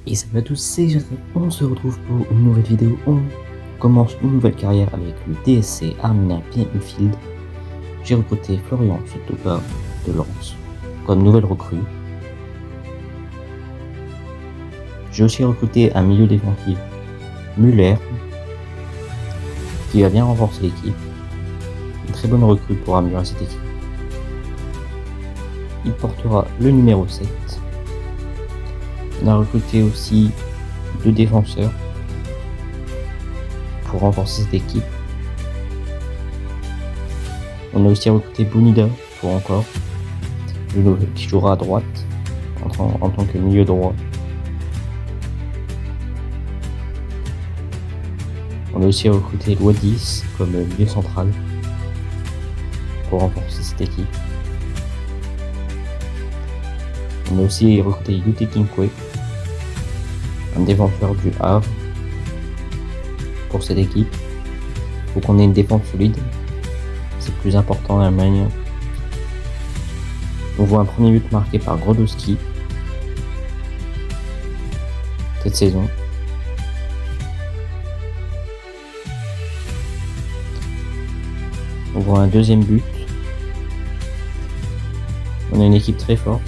Et salut à tous, c'est Jonathan, on se retrouve pour une nouvelle vidéo. On commence une nouvelle carrière avec le DSC Armina Bienfield. J'ai recruté Florian Sotoka de Lens comme nouvelle recrue. J'ai aussi recruté un milieu défensif, Muller, qui va bien renforcer l'équipe. Une très bonne recrue pour améliorer cette équipe. Il portera le numéro 7. On a recruté aussi 2 défenseurs pour renforcer cette équipe. On a aussi recruté Bonida pour encore, qui jouera à droite en tant que milieu droit. On a aussi recruté Loadis comme milieu central pour renforcer cette équipe. On a aussi recruté Yute Kinkwe, un défenseur du Havre, pour cette équipe. Il faut qu'on ait une défense solide, c'est plus important en Allemagne. On voit un premier but marqué par Grodowski cette saison. On voit un deuxième but. On a une équipe très forte,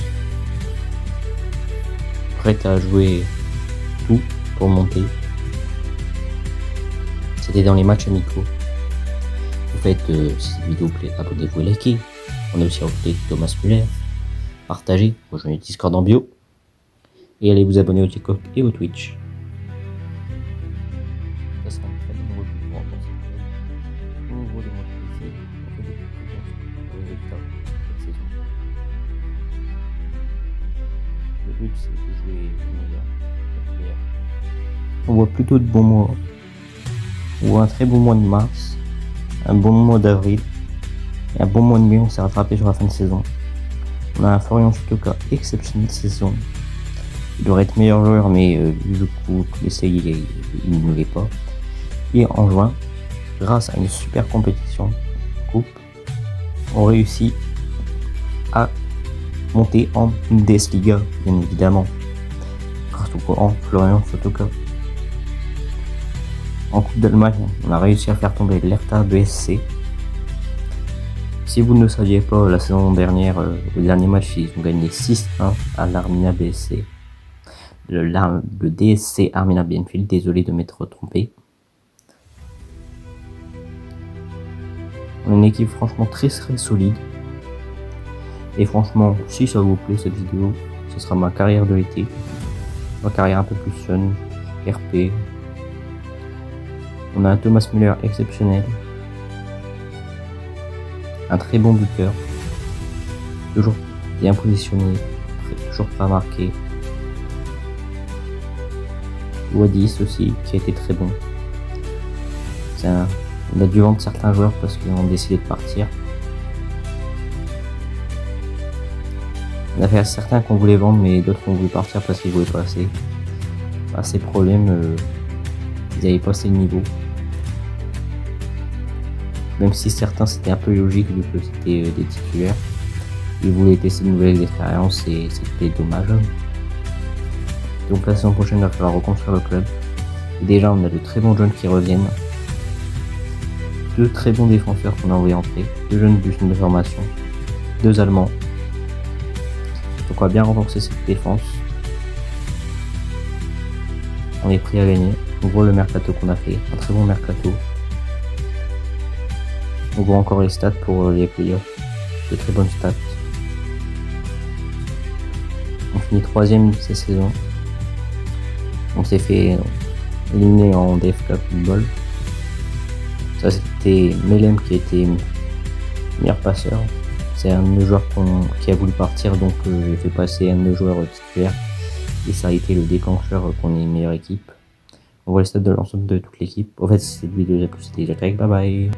prête à jouer tout pour monter. C'était dans les matchs amicaux. Vous faites, si cette vidéo plaît, abonnez-vous et likez. On a aussi recruté Thomas Müller. Partagez, rejoignez le Discord en bio. Et allez vous abonner au TikTok et au Twitch. Ça sera une très bonne recrue pour renforcer le club. Au niveau des mois de PC, on fait des bons résultats cette saison. Le but c'est de jouer meilleur. On voit plutôt de bons mois. On voit un très bon mois de mars, un bon mois d'avril et un bon mois de mai. On s'est rattrapé sur la fin de saison. On a un Florian Sotoka exceptionnel cette saison. Il devrait être meilleur joueur, mais vu le coup qu'il essaye, il ne l'est pas. Et en juin, grâce à une super compétition coupe, on réussit à monter en Bundesliga, bien évidemment, grâce au grand Florian Sotoka. En Coupe d'Allemagne, on a réussi à faire tomber l'Hertha BSC. Si vous ne le saviez pas, la saison dernière, au dernier match, ils ont gagné 6-1 à l'Armina BSC. Le DSC Armina Bienfield, désolé de m'être trompé. On a une équipe franchement très solide. Et franchement, si ça vous plaît cette vidéo, ce sera ma carrière de l'été. Ma carrière un peu plus fun, RP. On a un Thomas Müller exceptionnel. Un très bon buteur. Toujours bien positionné, toujours pas marqué. Wadis aussi, qui a été très bon. On a dû vendre certains joueurs parce qu'ils ont décidé de partir. On a fait certains qu'on voulait vendre, mais d'autres qu'on voulait partir parce qu'ils jouaient pas assez. À ces problèmes, ils n'avaient pas assez de niveau. Même si certains c'était un peu logique vu que c'était des titulaires. Ils voulaient tester de nouvelles expériences et c'était dommage. Donc la saison prochaine il va falloir reconstruire le club. Et déjà on a de très bons jeunes qui reviennent. 2 très bons défenseurs qu'on a envoyés entrer. 2 jeunes du centre de formation. 2 Allemands. Donc on va bien renforcer cette défense. On est prêt à gagner. On voit le mercato qu'on a fait. Un très bon mercato. On voit encore les stats pour les playoffs. De très bonnes stats. On finit 3ème cette saison. On s'est fait éliminer en DFK Football. Ça c'était Melem qui a été meilleur passeur. C'est un de nos joueurs qui a voulu partir, donc j'ai fait passer un de nos joueurs titulaires. Et ça a été le déclencheur qu'on ait une meilleure équipe. On voit les stats de l'ensemble de toute l'équipe. En fait, si cette vidéo vous a plu, c'était déjà bye bye.